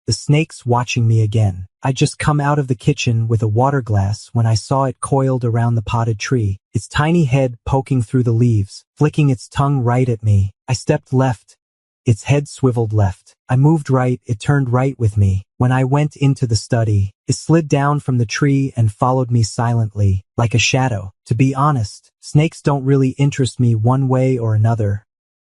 The snake's watching me again. I'd just come out of the kitchen with a water glass when I saw it coiled around the potted tree, its tiny head poking through the leaves, flicking its tongue right at me. I stepped left. Its head swiveled left. I moved right, it turned right with me. When I went into the study, it slid down from the tree and followed me silently, like a shadow. To be honest, snakes don't really interest me one way or another.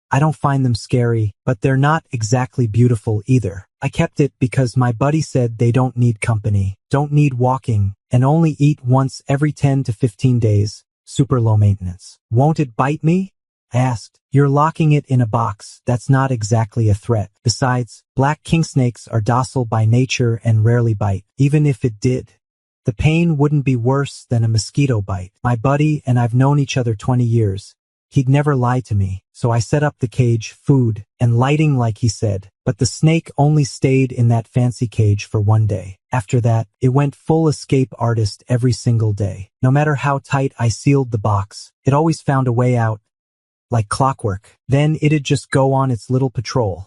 I don't find them scary, but they're not exactly beautiful either. I kept it because my buddy said they don't need company, don't need walking, and only eat once every 10 to 15 days. Super low maintenance. Won't it bite me? I asked. You're locking it in a box. That's not exactly a threat. Besides, black king snakes are docile by nature and rarely bite. Even if it did, the pain wouldn't be worse than a mosquito bite. My buddy and I've known each other 20 years. He'd never lie to me, so I set up the cage, food, and lighting like he said. But the snake only stayed in that fancy cage for one day. After that, it went full escape artist every single day. No matter how tight I sealed the box, it always found a way out, like clockwork. Then it'd just go on its little patrol,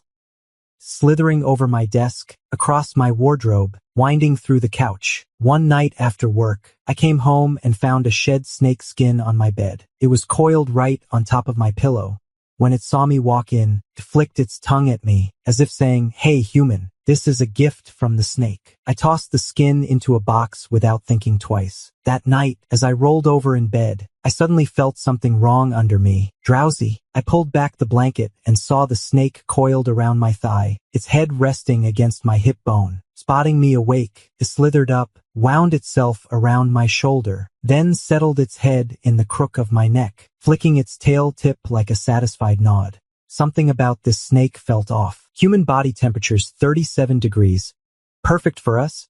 slithering over my desk, across my wardrobe, winding through the couch. One night after work, I came home and found a shed snake skin on my bed. It was coiled right on top of my pillow. When it saw me walk in, it flicked its tongue at me, as if saying, "Hey human, this is a gift from the snake." I tossed the skin into a box without thinking twice. That night, as I rolled over in bed, I suddenly felt something wrong under me. Drowsy. I pulled back the blanket and saw the snake coiled around my thigh, its head resting against my hip bone. Spotting me awake, it slithered up, wound itself around my shoulder, then settled its head in the crook of my neck, flicking its tail tip like a satisfied nod. Something about this snake felt off. Human body temperature's 37 degrees. Perfect for us,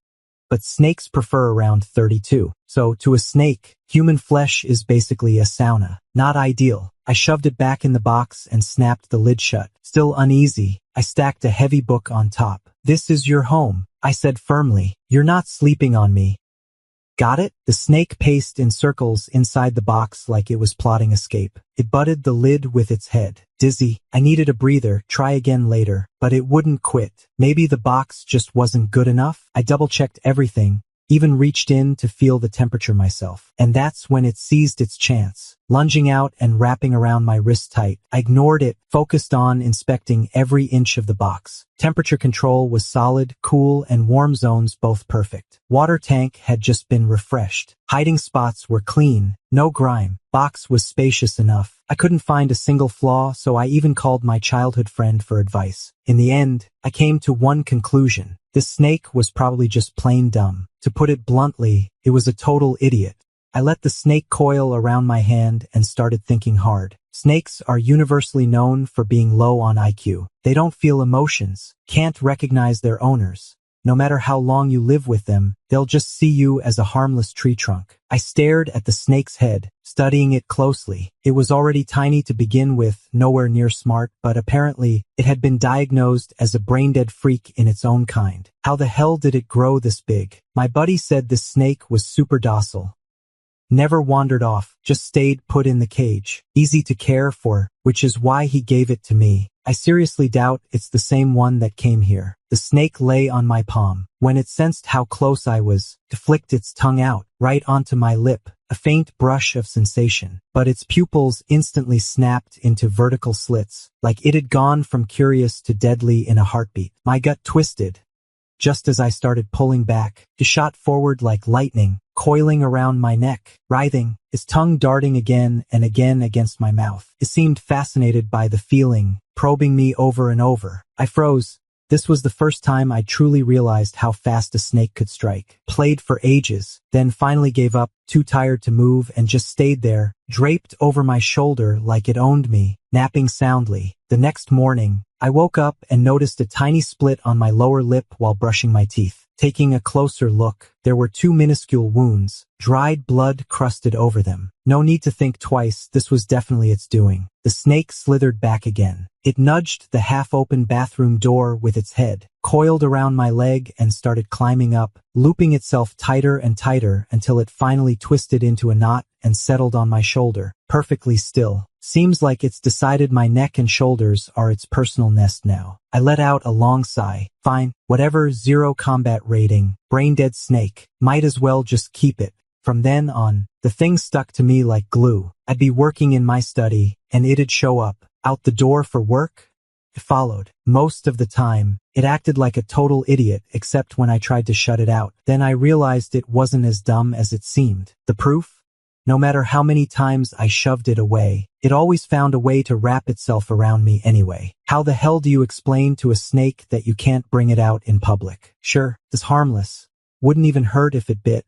but snakes prefer around 32. So to a snake, human flesh is basically a sauna. Not ideal. I shoved it back in the box and snapped the lid shut. Still uneasy, I stacked a heavy book on top. "This is your home," I said firmly. "You're not sleeping on me. Got it?" The snake paced in circles inside the box like it was plotting escape. It butted the lid with its head. Dizzy, I needed a breather, try again later, but it wouldn't quit. Maybe the box just wasn't good enough? I double-checked everything, even reached in to feel the temperature myself. And that's when it seized its chance. Lunging out and wrapping around my wrist tight, I ignored it, focused on inspecting every inch of the box. Temperature control was solid, cool, and warm zones both perfect. Water tank had just been refreshed. Hiding spots were clean, no grime. Box was spacious enough. I couldn't find a single flaw, so I even called my childhood friend for advice. In the end, I came to one conclusion. This snake was probably just plain dumb. To put it bluntly, it was a total idiot. I let the snake coil around my hand and started thinking hard. Snakes are universally known for being low on IQ. They don't feel emotions, can't recognize their owners. No matter how long you live with them, they'll just see you as a harmless tree trunk. I stared at the snake's head, studying it closely. It was already tiny to begin with, nowhere near smart, but apparently it had been diagnosed as a brain-dead freak in its own kind. How the hell did it grow this big? My buddy said this snake was super docile. Never wandered off, just stayed put in the cage. Easy to care for, which is why he gave it to me. I seriously doubt it's the same one that came here. The snake lay on my palm. When it sensed how close I was, it flicked its tongue out, right onto my lip, a faint brush of sensation. But its pupils instantly snapped into vertical slits, like it had gone from curious to deadly in a heartbeat. My gut twisted. Just as I started pulling back, it shot forward like lightning, coiling around my neck, writhing, its tongue darting again and again against my mouth. It seemed fascinated by the feeling, probing me over and over. I froze. This was the first time I truly realized how fast a snake could strike. Played for ages, then finally gave up, too tired to move, and just stayed there, draped over my shoulder like it owned me, napping soundly. The next morning, I woke up and noticed a tiny split on my lower lip while brushing my teeth. Taking a closer look, there were 2 minuscule wounds, dried blood crusted over them. No need to think twice, this was definitely its doing. The snake slithered back again. It nudged the half-open bathroom door with its head, coiled around my leg and started climbing up, looping itself tighter and tighter until it finally twisted into a knot and settled on my shoulder, perfectly still. Seems like it's decided my neck and shoulders are its personal nest now. I let out a long sigh. Fine, whatever, 0 combat rating, brain-dead snake. Might as well just keep it. From then on, the thing stuck to me like glue. I'd be working in my study, and it'd show up. Out the door for work? It followed. Most of the time, it acted like a total idiot except when I tried to shut it out. Then I realized it wasn't as dumb as it seemed. The proof? No matter how many times I shoved it away, it always found a way to wrap itself around me anyway. How the hell do you explain to a snake that you can't bring it out in public? Sure, it's harmless. Wouldn't even hurt if it bit.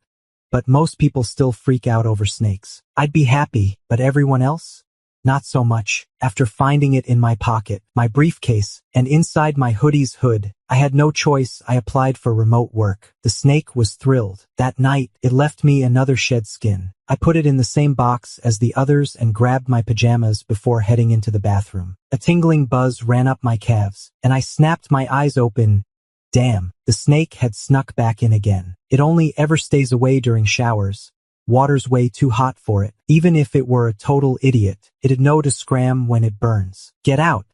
But most people still freak out over snakes. I'd be happy, but everyone else? Not so much. After finding it in my pocket, my briefcase, and inside my hoodie's hood, I had no choice. I applied for remote work. The snake was thrilled. That night, it left me another shed skin. I put it in the same box as the others and grabbed my pajamas before heading into the bathroom. A tingling buzz ran up my calves, and I snapped my eyes open. Damn, the snake had snuck back in again. It only ever stays away during showers. Water's way too hot for it. Even if it were a total idiot, it'd know to scram when it burns. Get out!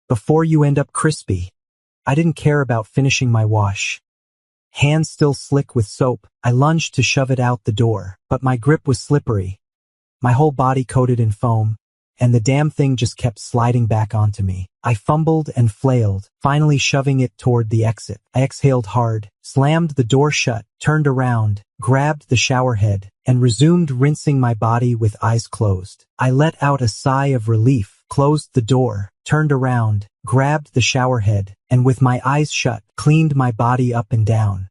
Before you end up crispy. I didn't care about finishing my wash. Hands still slick with soap, I lunged to shove it out the door, but my grip was slippery. My whole body coated in foam, and the damn thing just kept sliding back onto me. I fumbled and flailed, finally shoving it toward the exit. I exhaled hard, slammed the door shut, turned around, grabbed the shower head, and resumed rinsing my body with eyes closed. I let out a sigh of relief, closed the door, turned around, grabbed the shower head, and with my eyes shut, cleaned my body up and down.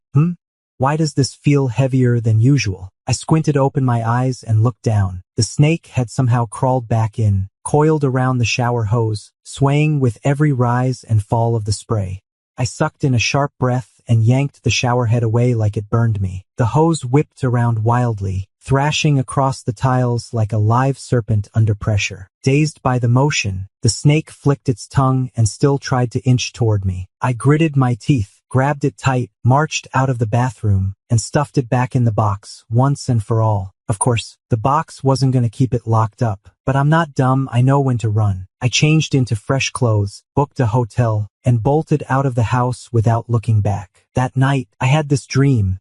Why does this feel heavier than usual? I squinted open my eyes and looked down. The snake had somehow crawled back in, coiled around the shower hose, swaying with every rise and fall of the spray. I sucked in a sharp breath and yanked the shower head away like it burned me. The hose whipped around wildly, thrashing across the tiles like a live serpent under pressure. Dazed by the motion, the snake flicked its tongue and still tried to inch toward me. I gritted my teeth, grabbed it tight, marched out of the bathroom, and stuffed it back in the box, once and for all. Of course, the box wasn't going to keep it locked up, but I'm not dumb, I know when to run. I changed into fresh clothes, booked a hotel, and bolted out of the house without looking back. That night, I had this dream.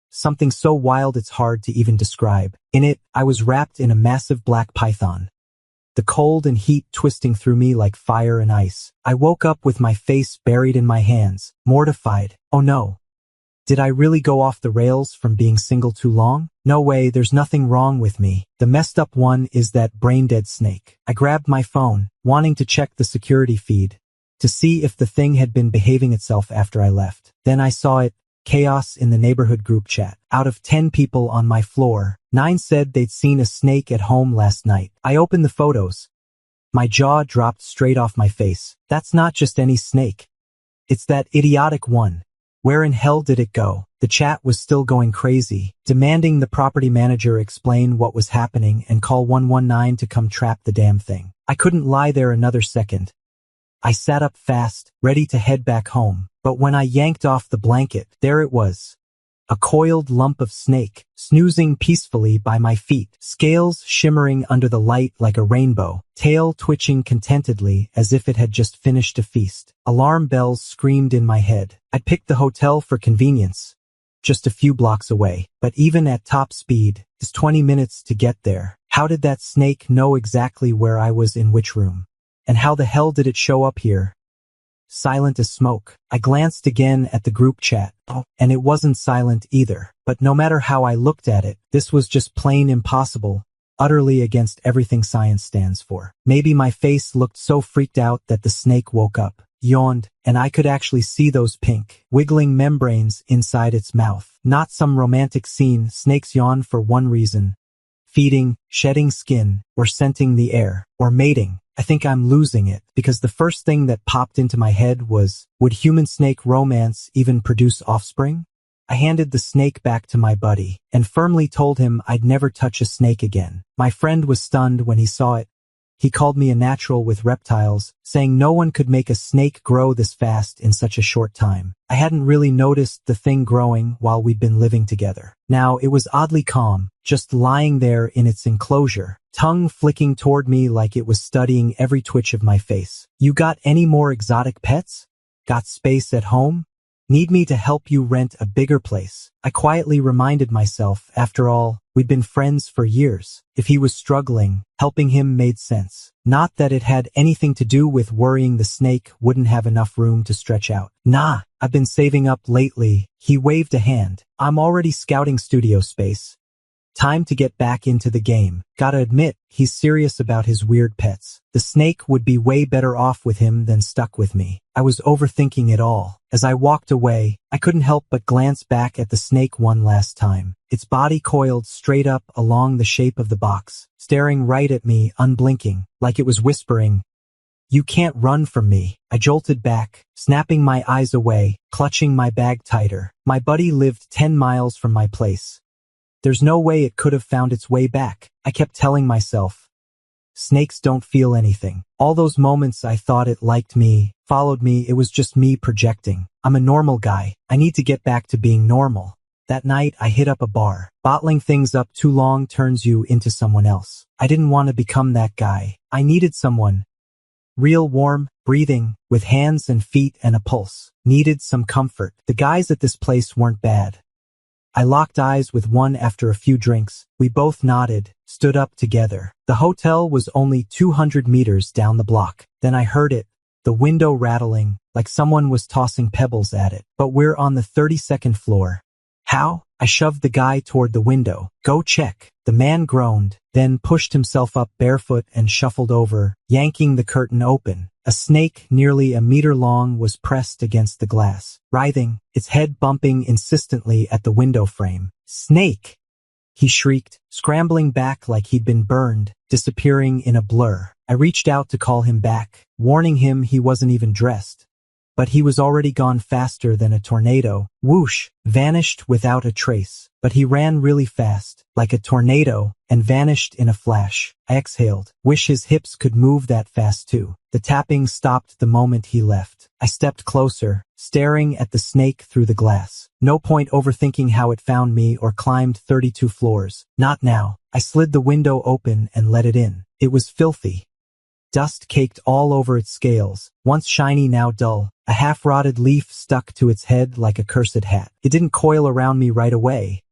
Something so wild it's hard to even describe. In it, I was wrapped in a massive black python. The cold and heat twisting through me like fire and ice. I woke up with my face buried in my hands, mortified. Oh no. Did I really go off the rails from being single too long? No way, there's nothing wrong with me. The messed up one is that brain-dead snake. I grabbed my phone, wanting to check the security feed, to see if the thing had been behaving itself after I left. Then I saw it. Chaos in the neighborhood group chat. Out of 10 people on my floor, 9 said they'd seen a snake at home last night. I opened the photos. My jaw dropped straight off my face. That's not just any snake. It's that idiotic one. Where in hell did it go? The chat was still going crazy, demanding the property manager explain what was happening and call 119 to come trap the damn thing. I couldn't lie there another second. I sat up fast, ready to head back home. But when I yanked off the blanket, there it was. A coiled lump of snake, snoozing peacefully by my feet, scales shimmering under the light like a rainbow, tail twitching contentedly as if it had just finished a feast. Alarm bells screamed in my head. I'd picked the hotel for convenience, just a few blocks away, but even at top speed, it's 20 minutes to get there. How did that snake know exactly where I was in which room? And how the hell did it show up here? Silent as smoke. I glanced again at the group chat, and it wasn't silent either. But no matter how I looked at it, this was just plain impossible, utterly against everything science stands for. Maybe my face looked so freaked out that the snake woke up, yawned, and I could actually see those pink, wiggling membranes inside its mouth. Not some romantic scene. Snakes yawn for one reason: feeding, shedding skin, or scenting the air, or mating. I think I'm losing it, because the first thing that popped into my head was, would human-snake romance even produce offspring? I handed the snake back to my buddy, and firmly told him I'd never touch a snake again. My friend was stunned when he saw it. He called me a natural with reptiles, saying no one could make a snake grow this fast in such a short time. I hadn't really noticed the thing growing while we'd been living together. Now it was oddly calm, just lying there in its enclosure, tongue flicking toward me like it was studying every twitch of my face. You got any more exotic pets? Got space at home? Need me to help you rent a bigger place? I quietly reminded myself, after all, we'd been friends for years. If he was struggling, helping him made sense. Not that it had anything to do with worrying the snake wouldn't have enough room to stretch out. Nah, I've been saving up lately. He waved a hand. I'm already scouting studio space. Time to get back into the game. Gotta admit, he's serious about his weird pets. The snake would be way better off with him than stuck with me. I was overthinking it all. As I walked away, I couldn't help but glance back at the snake one last time. Its body coiled straight up along the shape of the box, staring right at me, unblinking, like it was whispering, "You can't run from me." I jolted back, snapping my eyes away, clutching my bag tighter. My buddy lived 10 miles from my place. There's no way it could have found its way back. I kept telling myself, snakes don't feel anything. All those moments I thought it liked me, followed me, it was just me projecting. I'm a normal guy. I need to get back to being normal. That night I hit up a bar. Bottling things up too long turns you into someone else. I didn't want to become that guy. I needed someone real, warm, breathing, with hands and feet and a pulse. Needed some comfort. The guys at this place weren't bad. I locked eyes with one after a few drinks. We both nodded, stood up together. The hotel was only 200 meters down the block. Then I heard it, the window rattling, like someone was tossing pebbles at it. But we're on the 32nd floor. How? I shoved the guy toward the window. Go check. The man groaned, then pushed himself up barefoot and shuffled over, yanking the curtain open. A snake nearly a meter long was pressed against the glass, writhing, its head bumping insistently at the window frame. Snake! He shrieked, scrambling back like he'd been burned, disappearing in a blur. I reached out to call him back, warning him he wasn't even dressed. But he was already gone faster than a tornado. Whoosh, vanished without a trace. But he ran really fast, like a tornado, and vanished in a flash. I exhaled. Wish his hips could move that fast too. The tapping stopped the moment he left. I stepped closer, staring at the snake through the glass. No point overthinking how it found me or climbed 32 floors. Not now. I slid the window open and let it in. It was filthy. Dust caked all over its scales, once shiny now dull. A half-rotted leaf stuck to its head like a cursed hat. It didn't coil around me right away.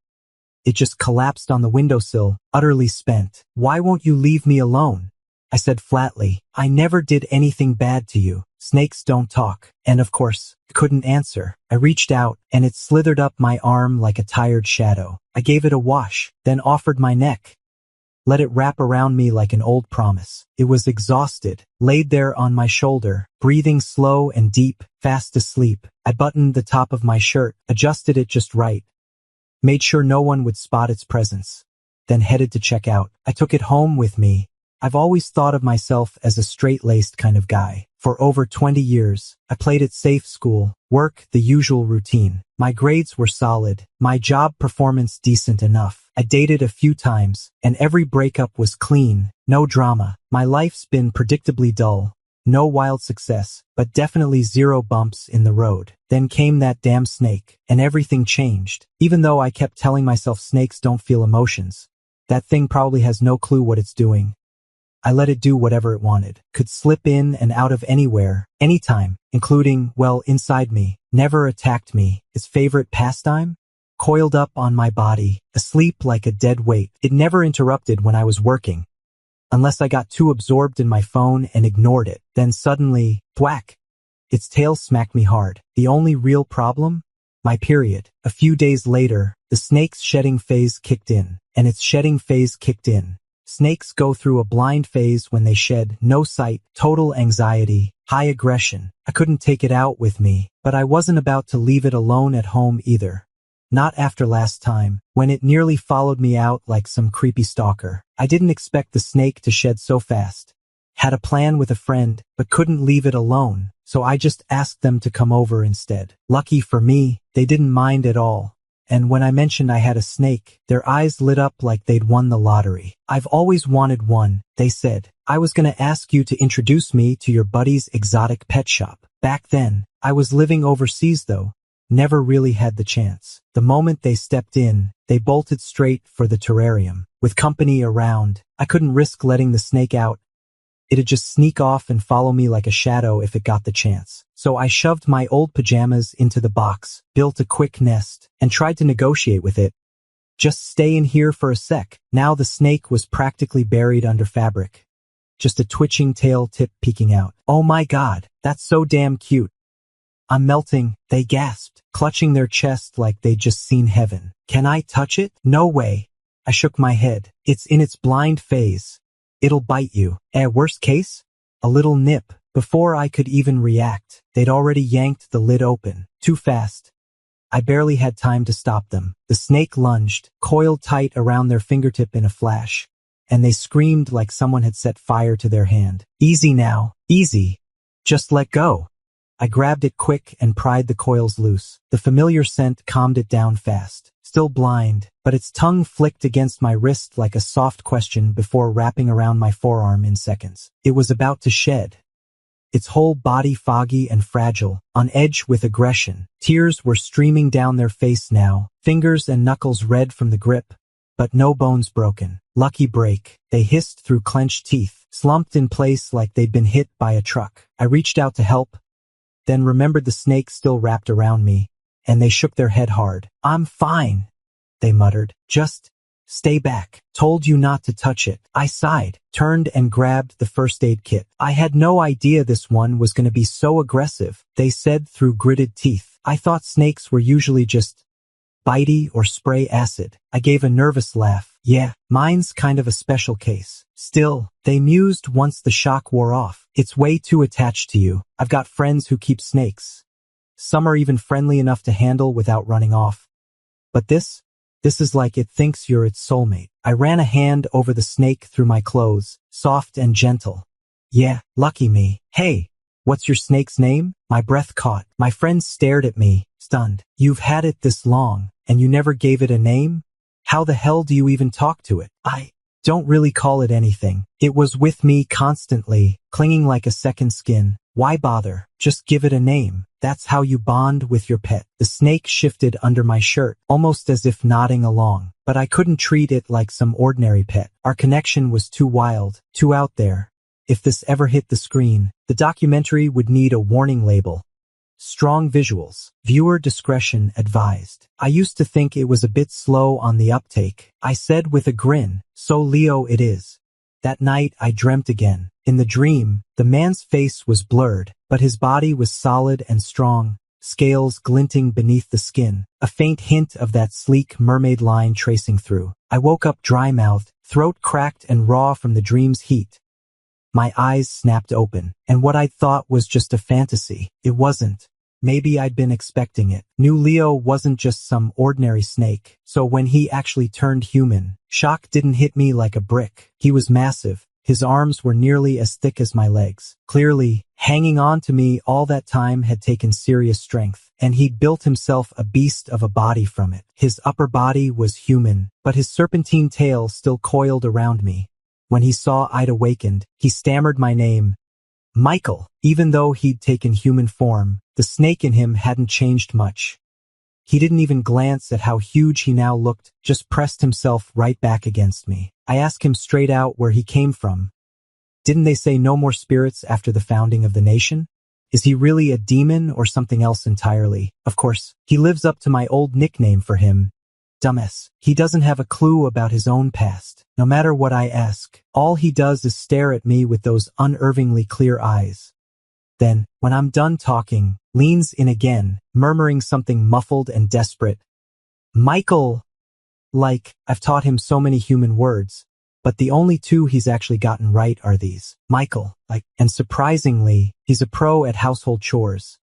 It just collapsed on the windowsill, utterly spent. Why won't you leave me alone? I said flatly. I never did anything bad to you. Snakes don't talk. And of course, couldn't answer. I reached out, and it slithered up my arm like a tired shadow. I gave it a wash, then offered my neck. Let it wrap around me like an old promise. It was exhausted, laid there on my shoulder, breathing slow and deep, fast asleep. I buttoned the top of my shirt, adjusted it just right, made sure no one would spot its presence, then headed to check out. I took it home with me. I've always thought of myself as a straight-laced kind of guy. For over 20 years, I played it safe: school, work, the usual routine. My grades were solid, my job performance decent enough. I dated a few times, and every breakup was clean, no drama. My life's been predictably dull. No wild success, but definitely zero bumps in the road. Then came that damn snake, and everything changed. Even though I kept telling myself snakes don't feel emotions. That thing probably has no clue what it's doing. I let it do whatever it wanted. Could slip in and out of anywhere, anytime, including, well, inside me. Never attacked me. Its favorite pastime? Coiled up on my body, asleep like a dead weight. It never interrupted when I was working, unless I got too absorbed in my phone and ignored it. Then suddenly, thwack! Its tail smacked me hard. The only real problem? My period. A few days later, the snake's shedding phase kicked in, and its shedding phase kicked in. Snakes go through a blind phase when they shed. No sight, total anxiety, high aggression. I couldn't take it out with me, but I wasn't about to leave it alone at home either. Not after last time, when it nearly followed me out like some creepy stalker. I didn't expect the snake to shed so fast. Had a plan with a friend, but couldn't leave it alone, so I just asked them to come over instead. Lucky for me, they didn't mind at all. And when I mentioned I had a snake, their eyes lit up like they'd won the lottery. I've always wanted one, they said. I was gonna ask you to introduce me to your buddy's exotic pet shop. Back then, I was living overseas though. Never really had the chance. The moment they stepped in, they bolted straight for the terrarium. With company around, I couldn't risk letting the snake out. It'd just sneak off and follow me like a shadow if it got the chance. So I shoved my old pajamas into the box, built a quick nest, and tried to negotiate with it. Just stay in here for a sec. Now the snake was practically buried under fabric. Just a twitching tail tip peeking out. Oh my god, that's so damn cute. I'm melting, they gasped, clutching their chest like they'd just seen heaven. Can I touch it? No way. I shook my head. It's in its blind phase. It'll bite you. Worst case? A little nip. Before I could even react, they'd already yanked the lid open. Too fast. I barely had time to stop them. The snake lunged, coiled tight around their fingertip in a flash, and they screamed like someone had set fire to their hand. Easy now. Easy. Just let go. I grabbed it quick and pried the coils loose. The familiar scent calmed it down fast. Still blind, but its tongue flicked against my wrist like a soft question before wrapping around my forearm in seconds. It was about to shed. Its whole body foggy and fragile, on edge with aggression. Tears were streaming down their face now, fingers and knuckles red from the grip, but no bones broken. Lucky break. They hissed through clenched teeth, slumped in place like they'd been hit by a truck. I reached out to help, then remembered the snake still wrapped around me, and they shook their head hard. I'm fine, they muttered. Just stay back. Told you not to touch it. I sighed, turned and grabbed the first aid kit. I had no idea this one was going to be so aggressive, they said through gritted teeth. I thought snakes were usually just bitey or spray acid. I gave a nervous laugh. Yeah, mine's kind of a special case. Still, they mused once the shock wore off. It's way too attached to you. I've got friends who keep snakes. Some are even friendly enough to handle without running off. But this is like it thinks you're its soulmate. I ran a hand over the snake through my clothes, soft and gentle. Yeah, lucky me. Hey, what's your snake's name? My breath caught. My friend stared at me, stunned. You've had it this long, and you never gave it a name? How the hell do you even talk to it? I don't really call it anything. It was with me constantly, clinging like a second skin. Why bother? Just give it a name. That's how you bond with your pet. The snake shifted under my shirt, almost as if nodding along. But I couldn't treat it like some ordinary pet. Our connection was too wild, too out there. If this ever hit the screen, the documentary would need a warning label. Strong visuals. Viewer discretion advised. I used to think it was a bit slow on the uptake. I said with a grin, so Leo it is. That night I dreamt again. In the dream, the man's face was blurred, but his body was solid and strong, scales glinting beneath the skin, a faint hint of that sleek mermaid line tracing through. I woke up dry-mouthed, throat cracked and raw from the dream's heat. My eyes snapped open, and what I thought was just a fantasy, it wasn't. Maybe I'd been expecting it. Knew Leo wasn't just some ordinary snake, so when he actually turned human, shock didn't hit me like a brick. He was massive. His arms were nearly as thick as my legs. Clearly, hanging on to me all that time had taken serious strength, and he'd built himself a beast of a body from it. His upper body was human, but his serpentine tail still coiled around me. When he saw I'd awakened, he stammered my name. Michael. Even though he'd taken human form, the snake in him hadn't changed much. He didn't even glance at how huge he now looked, just pressed himself right back against me. I asked him straight out where he came from. Didn't they say no more spirits after the founding of the nation? Is he really a demon or something else entirely? Of course, he lives up to my old nickname for him. Dumbass. He doesn't have a clue about his own past. No matter what I ask, all he does is stare at me with those unervingly clear eyes. Then, when I'm done talking, leans in again, murmuring something muffled and desperate. Michael! Like, I've taught him so many human words, but the only two he's actually gotten right are these. Michael, like, and surprisingly, he's a pro at household chores.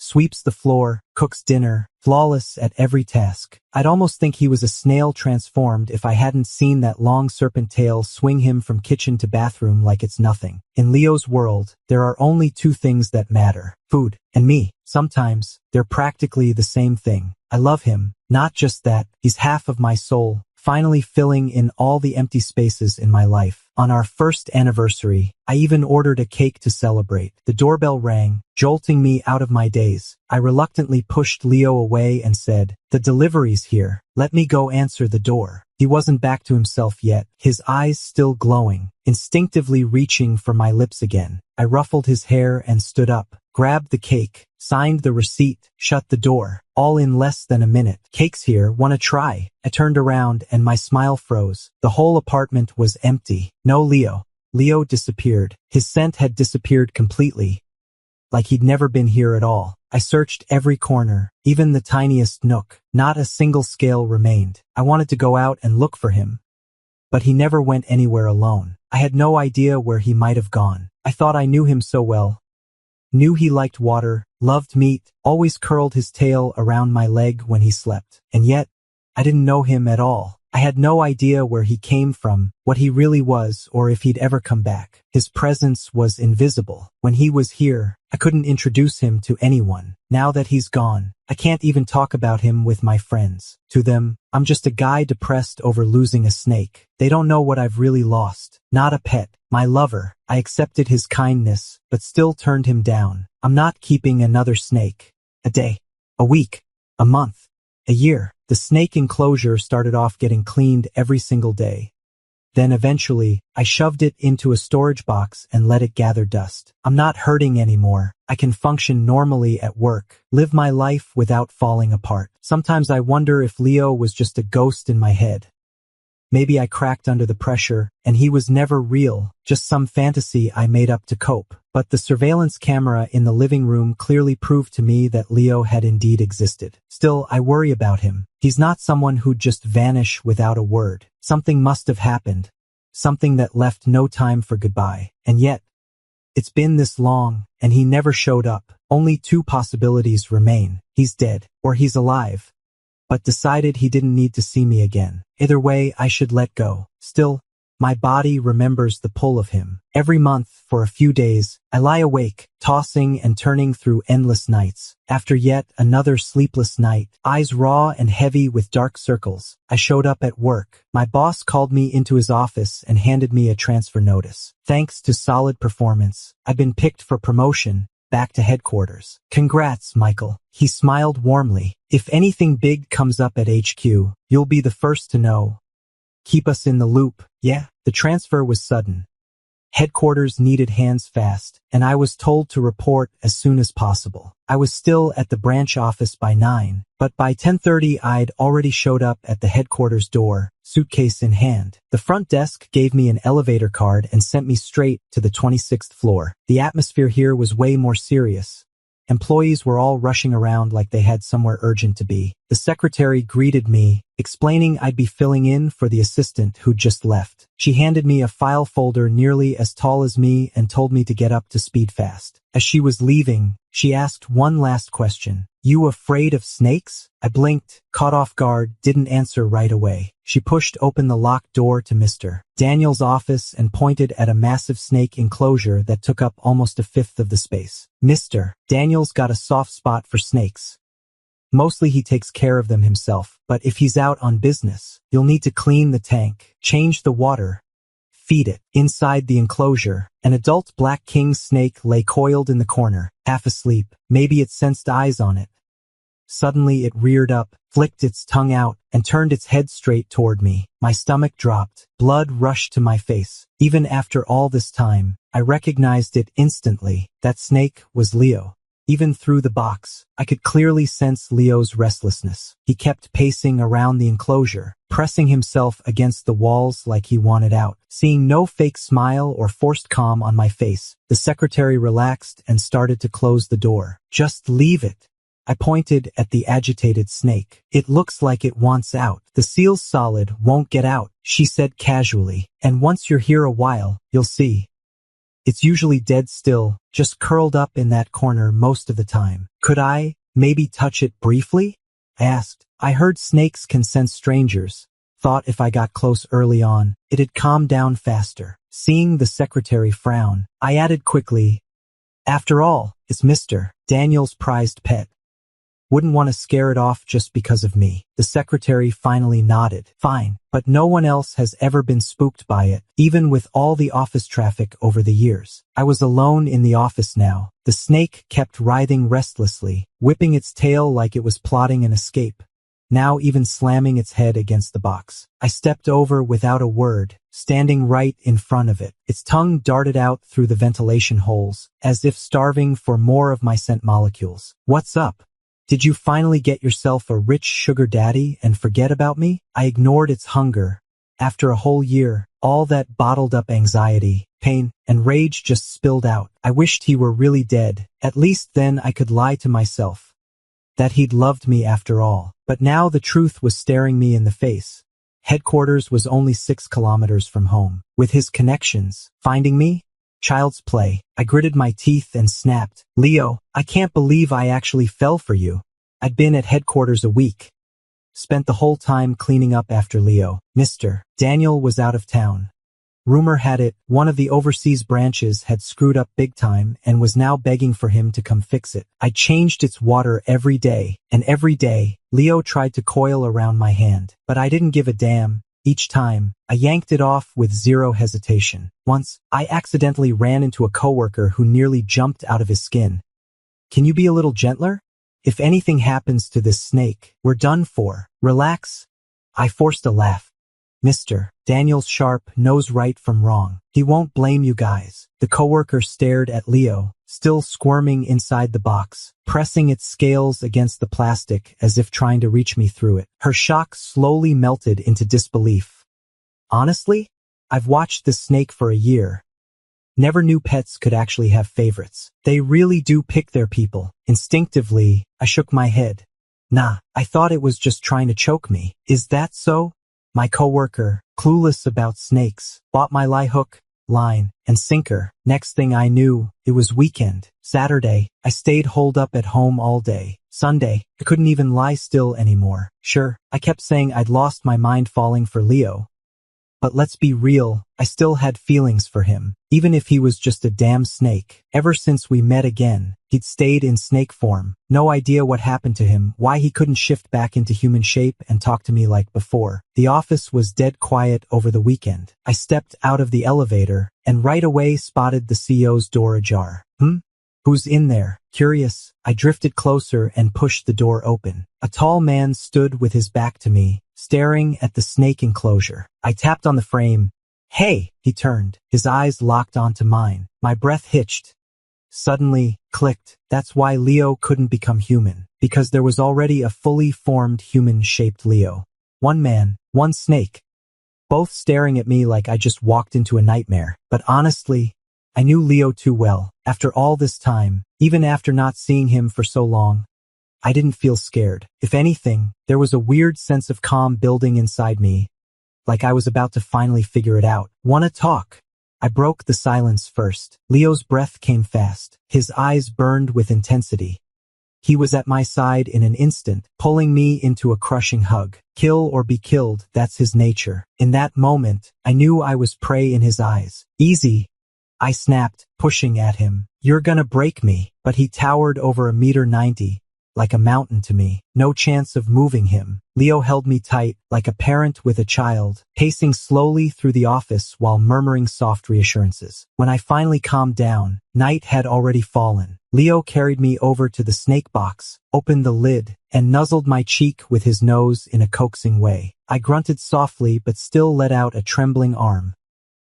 Sweeps the floor, cooks dinner, flawless at every task. I'd almost think he was a snail transformed if I hadn't seen that long serpent tail swing him from kitchen to bathroom like it's nothing. In Leo's world, there are only two things that matter: food and me. Sometimes, they're practically the same thing. I love him. Not just that, he's half of my soul, finally filling in all the empty spaces in my life. On our first anniversary, I even ordered a cake to celebrate. The doorbell rang, jolting me out of my daze. I reluctantly pushed Leo away and said, "The delivery's here. Let me go answer the door." He wasn't back to himself yet, his eyes still glowing. Instinctively reaching for my lips again, I ruffled his hair and stood up, grabbed the cake, signed the receipt, shut the door, all in less than a minute. "Cake's here, wanna try?" I turned around and my smile froze. The whole apartment was empty. No Leo. Leo disappeared. His scent had disappeared completely, like he'd never been here at all. I searched every corner, even the tiniest nook. Not a single scale remained. I wanted to go out and look for him, but he never went anywhere alone. I had no idea where he might have gone. I thought I knew him so well. Knew he liked water, loved meat, always curled his tail around my leg when he slept. And yet, I didn't know him at all. I had no idea where he came from, what he really was, or if he'd ever come back. His presence was invisible. When he was here, I couldn't introduce him to anyone. Now that he's gone, I can't even talk about him with my friends. To them, I'm just a guy depressed over losing a snake. They don't know what I've really lost. Not a pet, my lover. I accepted his kindness, but still turned him down. I'm not keeping another snake. A day, a week, a month, a year. The snake enclosure started off getting cleaned every single day. Then eventually, I shoved it into a storage box and let it gather dust. I'm not hurting anymore. I can function normally at work, live my life without falling apart. Sometimes I wonder if Leo was just a ghost in my head. Maybe I cracked under the pressure, and he was never real, just some fantasy I made up to cope. But the surveillance camera in the living room clearly proved to me that Leo had indeed existed. Still, I worry about him. He's not someone who'd just vanish without a word. Something must have happened. Something that left no time for goodbye. And yet, it's been this long, and he never showed up. Only two possibilities remain. He's dead, or he's alive, but decided he didn't need to see me again. Either way, I should let go. Still, my body remembers the pull of him. Every month, for a few days, I lie awake, tossing and turning through endless nights. After yet another sleepless night, eyes raw and heavy with dark circles, I showed up at work. My boss called me into his office and handed me a transfer notice. Thanks to solid performance, I've been picked for promotion, back to headquarters. "Congrats, Michael." He smiled warmly. "If anything big comes up at HQ, you'll be the first to know. Keep us in the loop." Yeah, the transfer was sudden. Headquarters needed hands fast, and I was told to report as soon as possible. I was still at the branch office by 9, but by 10:30 I'd already showed up at the headquarters door, suitcase in hand. The front desk gave me an elevator card and sent me straight to the 26th floor. The atmosphere here was way more serious. Employees were all rushing around like they had somewhere urgent to be. The secretary greeted me, explaining I'd be filling in for the assistant who'd just left. She handed me a file folder nearly as tall as me and told me to get up to speed fast. As she was leaving, she asked one last question. "You afraid of snakes?" I blinked, caught off guard, didn't answer right away. She pushed open the locked door to Mr. Daniel's office and pointed at a massive snake enclosure that took up almost a fifth of the space. "Mr. Daniel's got a soft spot for snakes. Mostly he takes care of them himself, but if he's out on business, you'll need to clean the tank, change the water, feed it." Inside the enclosure, an adult black king snake lay coiled in the corner, half asleep. Maybe it sensed eyes on it. Suddenly it reared up, flicked its tongue out, and turned its head straight toward me. My stomach dropped. Blood rushed to my face. Even after all this time, I recognized it instantly. That snake was Leo. Even through the box, I could clearly sense Leo's restlessness. He kept pacing around the enclosure, pressing himself against the walls like he wanted out. Seeing no fake smile or forced calm on my face, the secretary relaxed and started to close the door. "Just leave it." I pointed at the agitated snake. "It looks like it wants out. The seal's solid, won't get out," she said casually. "And once you're here a while, you'll see. It's usually dead still, just curled up in that corner most of the time." "Could I, maybe touch it briefly?" I asked. I heard snakes can sense strangers. Thought if I got close early on, it'd calm down faster. Seeing the secretary frown, I added quickly, "After all, it's Mr. Daniel's prized pet. Wouldn't want to scare it off just because of me. The secretary finally nodded. Fine, but no one else has ever been spooked by it, even with all the office traffic over the years. I was alone in the office now. The snake kept writhing restlessly, whipping its tail like it was plotting an escape, now even slamming its head against the box. I stepped over without a word, standing right in front of it. Its tongue darted out through the ventilation holes, as if starving for more of my scent molecules. What's up? Did you finally get yourself a rich sugar daddy and forget about me? I ignored its hunger. After a whole year, all that bottled up anxiety, pain, and rage just spilled out. I wished he were really dead. At least then I could lie to myself that he'd loved me after all. But now the truth was staring me in the face. Headquarters was only 6 kilometers from home. With his connections, finding me? Child's play. I gritted my teeth and snapped. Leo, I can't believe I actually fell for you. I'd been at headquarters a week. Spent the whole time cleaning up after Leo. Mr. Daniel was out of town. Rumor had it, one of the overseas branches had screwed up big time and was now begging for him to come fix it. I changed its water every day, and every day, Leo tried to coil around my hand. But I didn't give a damn. Each time, I yanked it off with zero hesitation. Once, I accidentally ran into a coworker who nearly jumped out of his skin. Can you be a little gentler? If anything happens to this snake, we're done for. Relax. I forced a laugh. Mr. Daniel's sharp knows right from wrong. He won't blame you guys. The coworker stared at Leo, still squirming inside the box, pressing its scales against the plastic as if trying to reach me through it. Her shock slowly melted into disbelief. Honestly, I've watched this snake for a year. Never knew pets could actually have favorites. They really do pick their people. Instinctively, I shook my head. Nah, I thought it was just trying to choke me. Is that so? My coworker, clueless about snakes, bought my lie hook, line, and sinker. Next thing I knew, it was weekend. Saturday, I stayed holed up at home all day. Sunday, I couldn't even lie still anymore. Sure, I kept saying I'd lost my mind falling for Leo. But let's be real, I still had feelings for him, even if he was just a damn snake. Ever since we met again, he'd stayed in snake form. No idea what happened to him, why he couldn't shift back into human shape and talk to me like before. The office was dead quiet over the weekend. I stepped out of the elevator and right away spotted the CEO's door ajar. Who's in there? Curious, I drifted closer and pushed the door open. A tall man stood with his back to me, staring at the snake enclosure. I tapped on the frame. Hey, he turned. His eyes locked onto mine. My breath hitched. Suddenly, clicked. That's why Leo couldn't become human. Because there was already a fully formed human-shaped Leo. One man, one snake. Both staring at me like I just walked into a nightmare. But honestly, I knew Leo too well. After all this time, even after not seeing him for so long, I didn't feel scared. If anything, there was a weird sense of calm building inside me, like I was about to finally figure it out. Wanna talk? I broke the silence first. Leo's breath came fast. His eyes burned with intensity. He was at my side in an instant, pulling me into a crushing hug. Kill or be killed, that's his nature. In that moment, I knew I was prey in his eyes. Easy, I snapped, pushing at him. You're gonna break me. But he towered over 1.90 meters, like a mountain to me. No chance of moving him. Leo held me tight, like a parent with a child, pacing slowly through the office while murmuring soft reassurances. When I finally calmed down, night had already fallen. Leo carried me over to the snake box, opened the lid, and nuzzled my cheek with his nose in a coaxing way. I grunted softly but still let out a trembling arm,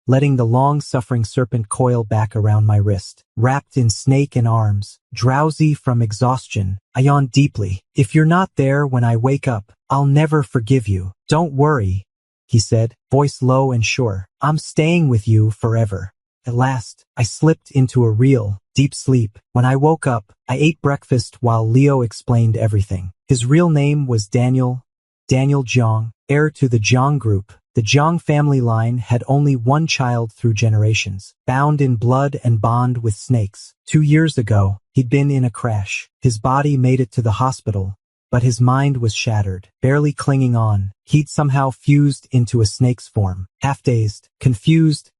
letting the long-suffering serpent coil back around my wrist. Wrapped in snake and arms, drowsy from exhaustion, I yawned deeply. If you're not there when I wake up, I'll never forgive you. Don't worry, he said, voice low and sure. I'm staying with you forever. At last, I slipped into a real, deep sleep. When I woke up, I ate breakfast while Leo explained everything. His real name was Daniel Jiang, heir to the Jiang group. The Jiang family line had only one child through generations, bound in blood and bond with snakes. 2 years ago, he'd been in a crash. His body made it to the hospital, but his mind was shattered, barely clinging on. He'd somehow fused into a snake's form. Half-dazed, confused,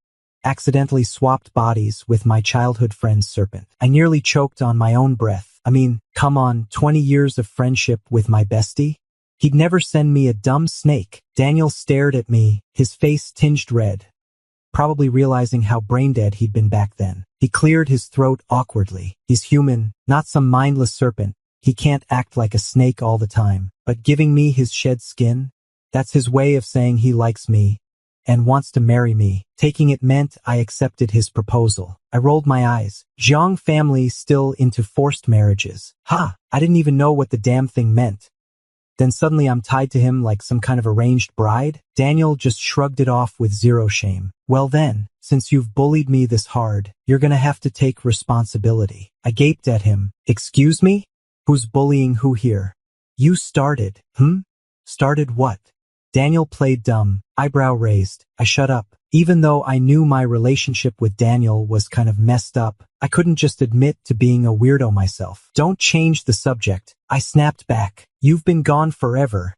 accidentally swapped bodies with my childhood friend's serpent. I nearly choked on my own breath. I mean, come on, 20 years of friendship with my bestie? He'd never send me a dumb snake. Daniel stared at me, his face tinged red, probably realizing how brain-dead he'd been back then. He cleared his throat awkwardly. He's human, not some mindless serpent. He can't act like a snake all the time. But giving me his shed skin? That's his way of saying he likes me and wants to marry me. Taking it meant I accepted his proposal. I rolled my eyes. Jiang family still into forced marriages. Ha! I didn't even know what the damn thing meant. Then suddenly I'm tied to him like some kind of arranged bride? Daniel just shrugged it off with zero shame. Well then, since you've bullied me this hard, you're gonna have to take responsibility. I gaped at him. Excuse me? Who's bullying who here? You started. Started what? Daniel played dumb, eyebrow raised. I shut up. Even though I knew my relationship with Daniel was kind of messed up, I couldn't just admit to being a weirdo myself. Don't change the subject. I snapped back. You've been gone forever.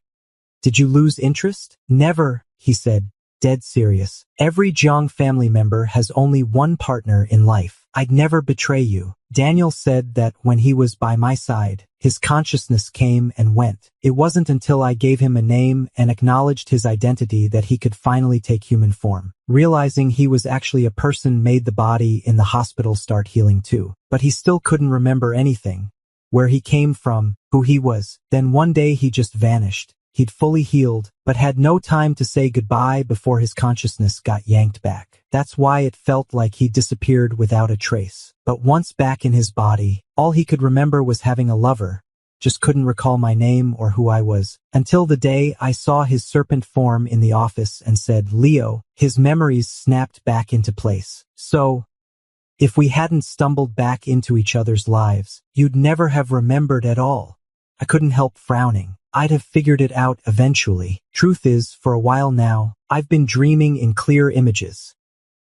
Did you lose interest? Never, he said, dead serious. Every Jiang family member has only one partner in life. I'd never betray you. Daniel said that when he was by my side, his consciousness came and went. It wasn't until I gave him a name and acknowledged his identity that he could finally take human form. Realizing he was actually a person made the body in the hospital start healing too. But he still couldn't remember anything. Where he came from, who he was. Then one day he just vanished. He'd fully healed, but had no time to say goodbye before his consciousness got yanked back. That's why it felt like he disappeared without a trace. But once back in his body, all he could remember was having a lover. Just couldn't recall my name or who I was. Until the day I saw his serpent form in the office and said, Leo, his memories snapped back into place. So, if we hadn't stumbled back into each other's lives, you'd never have remembered at all. I couldn't help frowning. I'd have figured it out eventually. Truth is, for a while now, I've been dreaming in clear images.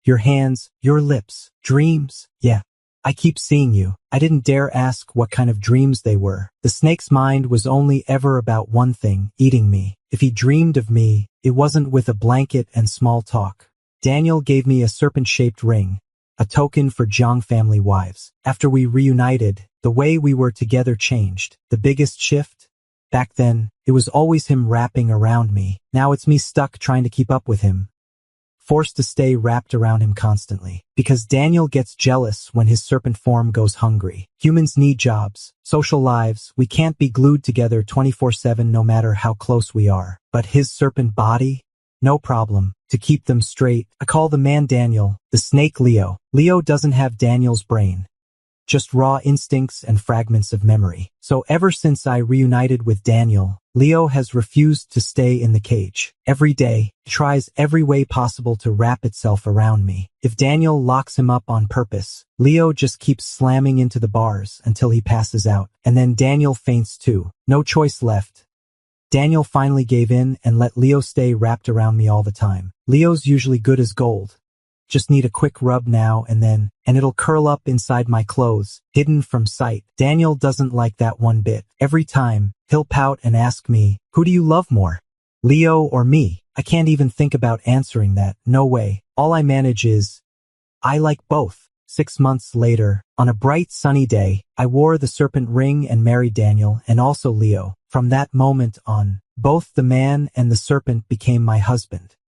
Your hands, your lips, dreams. Yeah, I keep seeing you. I didn't dare ask what kind of dreams they were. The snake's mind was only ever about one thing, eating me. If he dreamed of me, it wasn't with a blanket and small talk. Daniel gave me a serpent-shaped ring, a token for Jiang family wives. After we reunited, the way we were together changed. The biggest shift? Back then, it was always him wrapping around me. Now it's me stuck trying to keep up with him, forced to stay wrapped around him constantly. Because Daniel gets jealous when his serpent form goes hungry. Humans need jobs, social lives. We can't be glued together 24/7 no matter how close we are. But his serpent body? No problem. To keep them straight, I call the man Daniel, the snake Leo. Leo doesn't have Daniel's brain. Just raw instincts and fragments of memory. So ever since I reunited with Daniel, Leo has refused to stay in the cage. Every day, it tries every way possible to wrap itself around me. If Daniel locks him up on purpose, Leo just keeps slamming into the bars until he passes out. And then Daniel faints too. No choice left. Daniel finally gave in and let Leo stay wrapped around me all the time. Leo's usually good as gold. Just need a quick rub now and then, and it'll curl up inside my clothes, hidden from sight. Daniel doesn't like that one bit. Every time, he'll pout and ask me, who do you love more, Leo or me? I can't even think about answering that. No way. All I manage is, I like both. 6 months later, on a bright sunny day, I wore the serpent ring and married Daniel and also Leo. From that moment on, both the man and the serpent became my husband.